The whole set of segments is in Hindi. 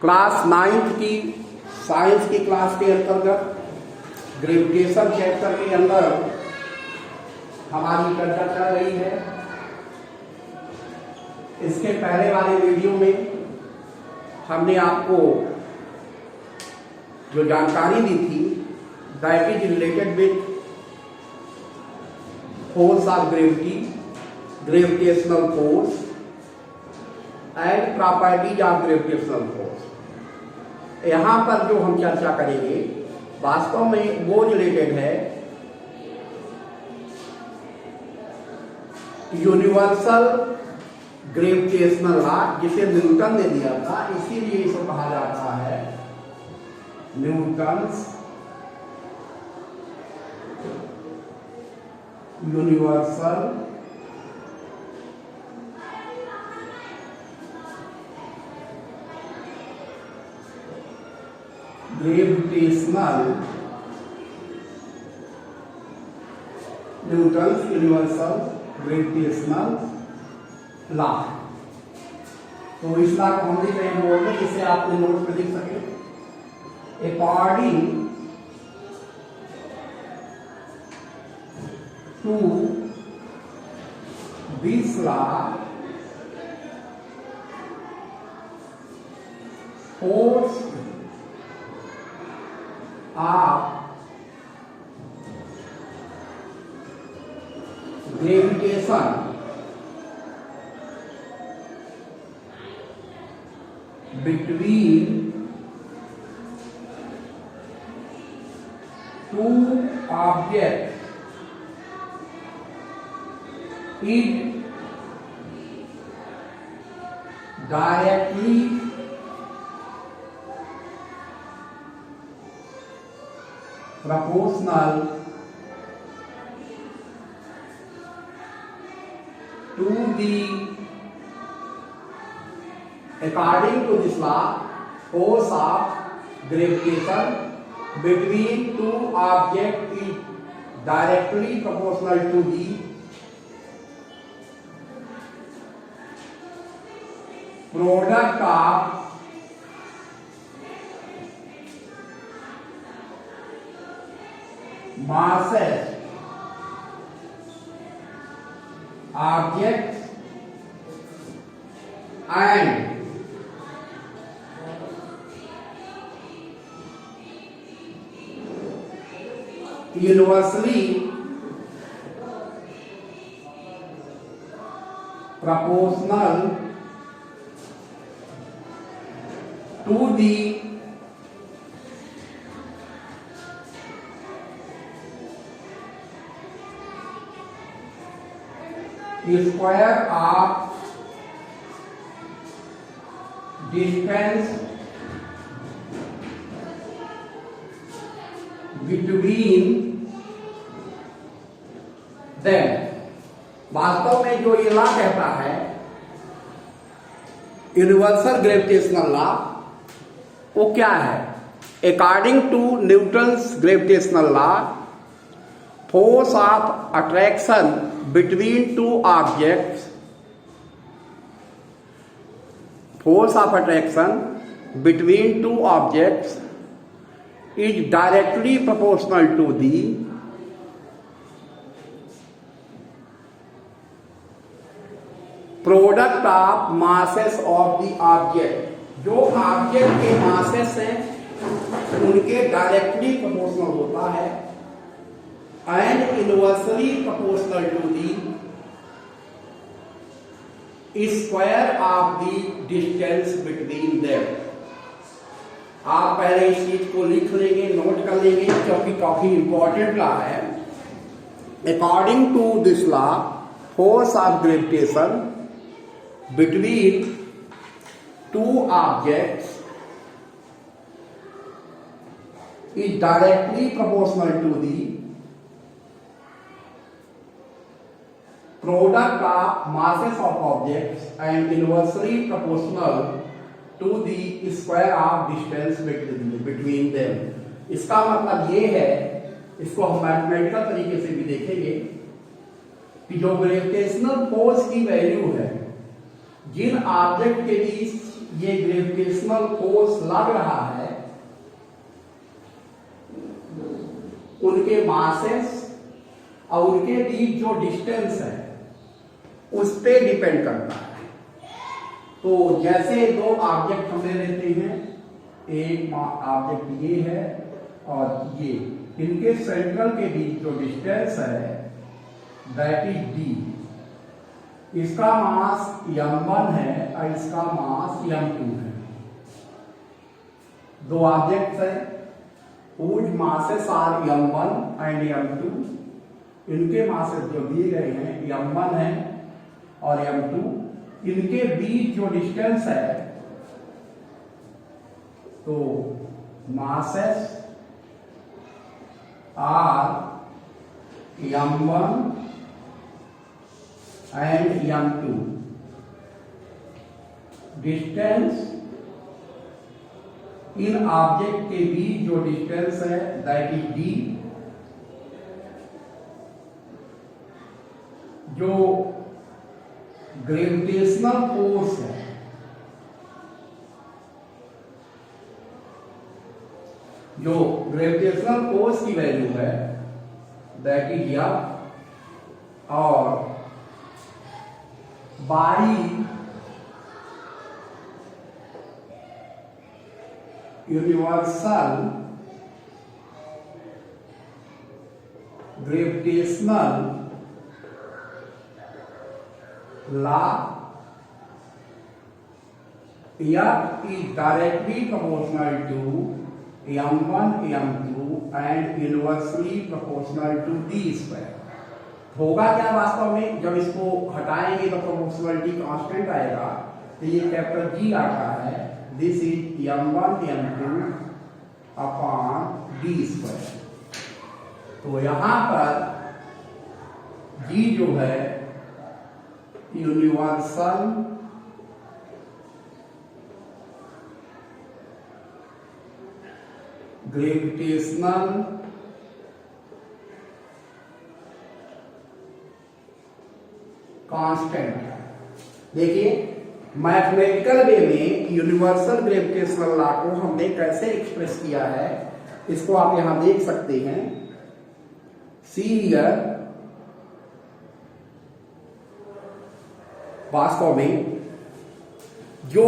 क्लास 9th की साइंस की क्लास के अंतर्गत ग्रेविटेशन चैप्टर के अंदर हमारी चर्चा चल रही है। इसके पहले वाले वीडियो में हमने आपको जो जानकारी दी थी that is related with force of gravity, gravitational force and properties of gravitational force. यहां पर जो हम चर्चा करेंगे वास्तव में वो रिलेटेड है यूनिवर्सल ग्रेविटेशनल लॉ, जिसे न्यूटन ने दिया था, इसीलिए इसको कहा जाता है Newton's universal gravitational Newton's universal gravitational law. तो इस लॉ को हम लिख रहे हैं बोर्ड में, जिसे आपने नोट पे लिख सके। According to this law force of gravitation between two objects is directly proportional to the according to this law force of gravitation between two objects is directly proportional to the product of masses objects and universally proportional to the square of distance between them। वास्तव में जो ये लॉ कहता है यूनिवर्सल ग्रेविटेशनल लॉ, वो क्या है? According to Newton's gravitational law force of attraction between two objects, force of attraction between two objects is directly proportional to the product of masses of the object। जो ऑब्जेक्ट के मासेस हैं उनके डायरेक्टली प्रोपोर्शनल होता है and inversely proportional to the square of the distance between them. आप पहले इस चीज को लिख लेंगे, नोट कर लेंगे, क्योंकि काफी इंपॉर्टेंट लॉ है। According to this law force of gravitation between two objects is directly proportional to the product of masses of objects and inversely proportional to the square of distance between them। इसका मतलब ये है, इसको हम मैथमेटिकल तरीके से भी देखेंगे कि जो ग्रेविटेशनल फोर्स की वैल्यू है जिन ऑब्जेक्ट के बीच ये ग्रेविटेशनल फोर्स लग रहा है उनके मासेस और उनके बीच जो डिस्टेंस है उस पे डिपेंड करता है। तो जैसे दो ऑब्जेक्ट हम ले लेते हैं, एक ऑब्जेक्ट ये है और ये, इनके सेंट्रल के बीच जो डिस्टेंस है दैट इज d। इसका मास m1 है और इसका मास m2 है। दो ऑब्जेक्ट्स है, whose masses are m1 and m2। इनके मासेस जो दिए गए हैं m1 है और m2, इनके बीच जो डिस्टेंस है तो masses are m1 and m2। Distance इन ऑब्जेक्ट के बीच जो डिस्टेंस है दैट इज d। जो ग्रेविटेशनल फोर्स है, जो ग्रेविटेशनल फोर्स की वैल्यू है दैट इज F, और by universal gravitational law, F is directly proportional to m1 m2 and inversely proportional to d square। होगा क्या वास्तव में, जब इसको हटाएंगे तो प्रोपोर्शनलिटी कांस्टेंट आएगा, तो ये कैपिटल G आता है, this is m1 m2 upon d square. तो यहां पर G जो है यूनिवर्सल ग्रेविटेशनल कांस्टेंट। देखिए मैथमेटिकल वे में यूनिवर्सल ग्रेविटेशनल लॉ को हमने कैसे एक्सप्रेस किया है, इसको आप यहां देख सकते हैं। सी हियर, वास्तव में जो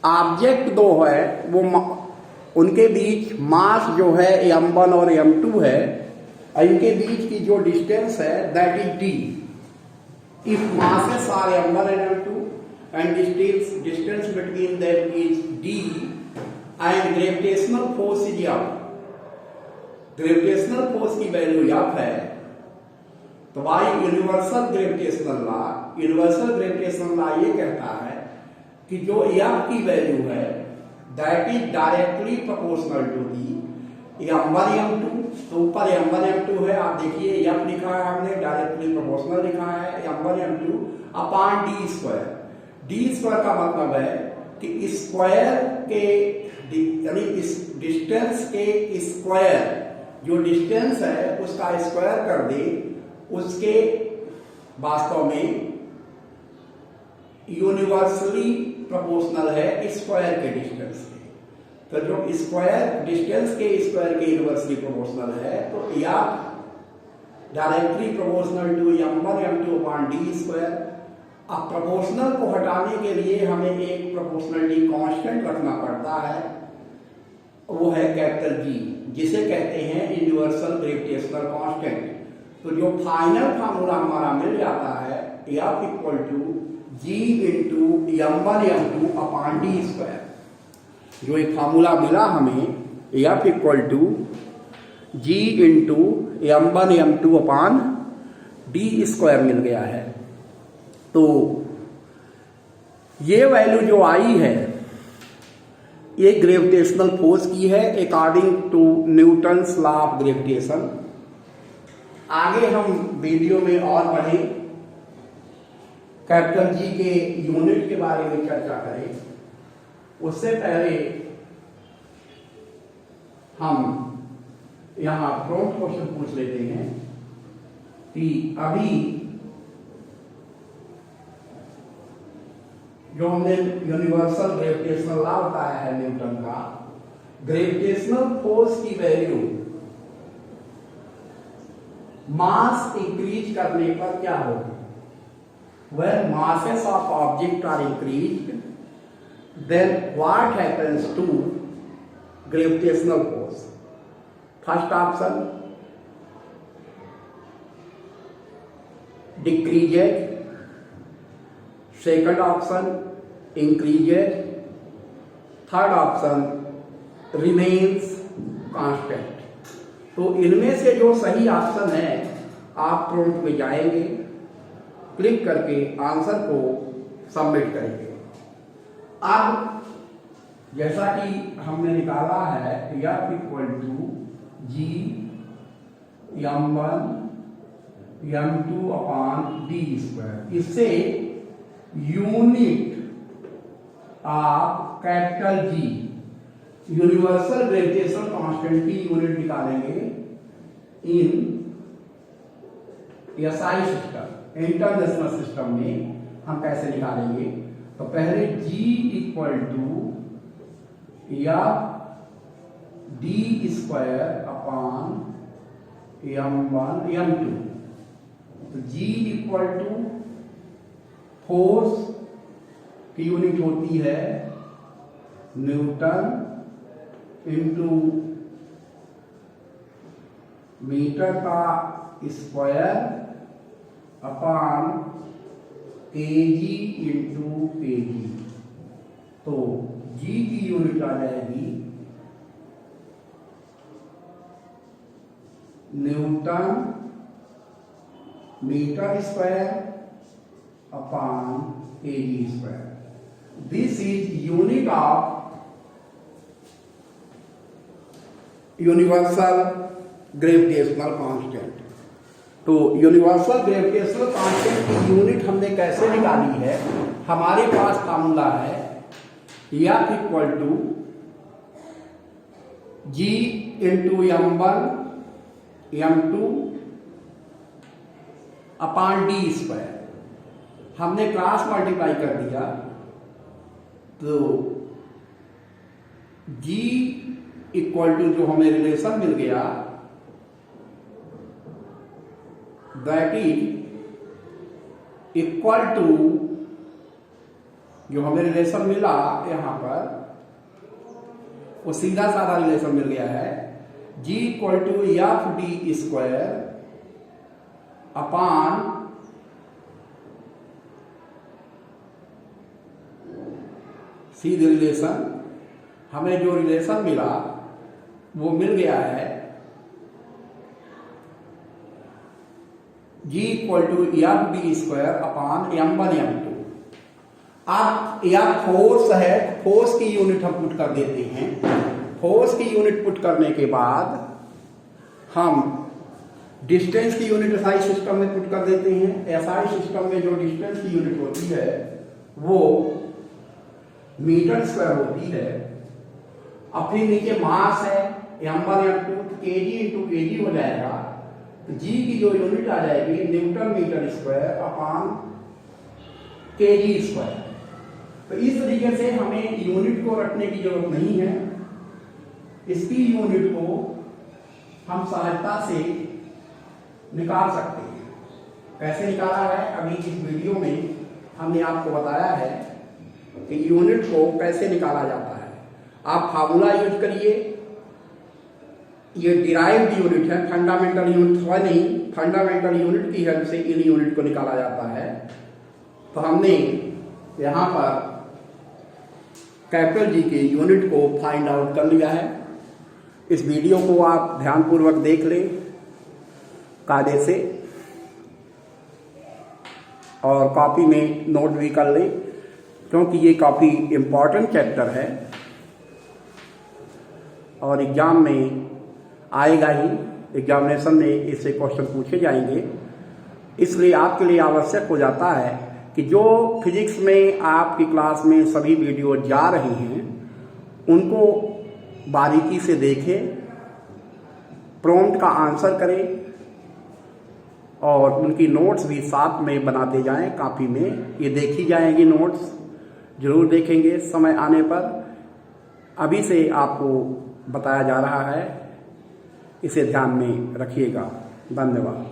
ऑब्जेक्ट दो है वो उनके बीच मास जो है m1 और m2 है, इनके बीच की जो डिस्टेंस है that is d। If masses are m1 and m2 and distance between them is d and gravitational force is F, gravitational force की वैल्यू F है, तो by universal gravitational law, universal gravitational law ये कहता है कि जो F की वैल्यू है that is directly proportional to the m1 m2। तो ऊपर m1 m2 है, आप देखिए F लिखा है हमने, डायरेक्टली प्रोपोर्शनल लिखा है m1 m2 upon d square. d square का मतलब है कि स्क्वायर के यानी इस डिस्टेंस के स्क्वायर, जो डिस्टेंस है उसका स्क्वायर कर दे, उसके वास्तव में यूनिवर्सली प्रोपोर्शनल है स्क्वायर के डिस्टेंस के। तो जो स्क्वायर डिस्टेंस के स्क्वायर के यूनिवर्सली प्रोपोर्शनल है, तो या directly proportional to m1 m2 upon d square. अब प्रोपोर्शनल को हटाने के लिए हमें एक प्रोपोर्शनलिटी कांस्टेंट रखना पड़ता है, वो है कैपिटल G, जिसे कहते हैं यूनिवर्सल ग्रेविटेशनल कांस्टेंट। तो जो फाइनल फार्मूला हमारा मिल जाता है F equal to G into m1 m2 upon d square. जो एक फार्मूला मिला हमें F equal to G into m1 m2 upon d square मिल गया है। तो ये वैल्यू जो आई है ये ग्रेविटेशनल फोर्स की है according to Newton's law of gravitation. आगे हम वीडियो में और बढ़े, कैपिटल G के यूनिट के बारे में चर्चा करें, उससे पहले हम यहां प्रॉम्प्ट क्वेश्चन पूछ लेते हैं कि अभी जो हमने यूनिवर्सल ग्रेविटेशनल लॉ बताया है न्यूटन का, ग्रेविटेशनल फोर्स की वैल्यू मास इंक्रीज करने पर क्या होगी? When masses of object are increased, then what happens to gravitational force? First option, decreases. Second option, increases. Third option, remains constant. तो इनमें से जो सही ऑप्शन है, आप प्रॉम्प्ट में जाएंगे, क्लिक करके आंसर को सबमिट करेंगे। अब जैसा कि हमने निकाला है F equal to G m1 m2 upon D square, इससे unit of capital G universal gravitational constant की यूनिट निकालेंगे in SI system, international system में हम कैसे निकालेंगे? तो पहले G equal to F D square upon m1 m2, तो G इक्वल टू फोर्स की यूनिट होती है न्यूटन इंटू मीटर का square upon KG into KG. तो जी की यूनिट आ जाएगी newton metre square upon KG square. This is unit of universal gravitational constant. तो यूनिवर्सल ग्रेविटेशनल कांस्टेंट की यूनिट हमने कैसे निकाली है? हमारे पास फार्मूला है F equal to G into m1 m2 upon D square. हमने क्रॉस मल्टीप्लाई कर दिया तो G इक्वल टू जो हमें रिलेशन मिल गया दैट इज इक्वल टू, जो हमें रिलेशन मिला यहां पर वो सीधा साधा रिलेशन मिल गया है, G equal to F D square upon सीधे रिलेशन। हमें जो रिलेशन मिला वो मिल गया है G equal to F D square upon m1 m2। अब यह फोर्स है, फोर्स की यूनिट हम पुट कर देते हैं। फोर्स की यूनिट पुट करने के बाद हम डिस्टेंस की यूनिट एसआई सिस्टम में पुट कर देते हैं। एसआई सिस्टम में जो डिस्टेंस की यूनिट होती है वो मीटर स्क्वायर होती है। अब फिर नीचे मास है m1 m2, KG into KG हो जाएगा। तो जी की जो यूनिट आ जाएगी newton metre square upon KG square. तो इस तरीके से हमें यूनिट को रखने की जरूरत नहीं है। इसकी यूनिट को हम सहजता से निकाल सकते हैं। कैसे निकाला है अभी इस वीडियो में हमने आपको बताया है कि यूनिट को कैसे निकाला जाता है। आप फार्मूला यूज करिए। ये डिराइव्ड यूनिट है, फंडामेंटल यूनिट है नहीं, फंडामेंटल यूनिट की हेल्प से इन यूनिट को निकाला जाता है। तो हमने यहां पर कैपिटल जी की यूनिट को फाइंड आउट कर लिया है। इस वीडियो को आप ध्यानपूर्वक देख लें कायदे से और कॉपी में नोट भी कर लें, क्योंकि ये काफी इम्पोर्टेंट चैप्टर है और एग्जाम में आएगा ही। एग्जामिनेशन में इससे क्वेश्चन पूछे जाएंगे। इसलिए आपके लिए आवश्यक हो जाता है कि जो फिजिक्स में आपकी क्लास में सभी वीडियो जा रही हैं उनको बारीकी से देखें, प्रॉम्प्ट का आंसर करें और उनकी नोट्स भी साथ में बनाते जाएं। कॉपी में ये देखी जाएंगी नोट्स, जरूर देखेंगे समय आने पर। अभी से आपको बताया जा रहा है, इसे ध्यान में रखिएगा। धन्यवाद।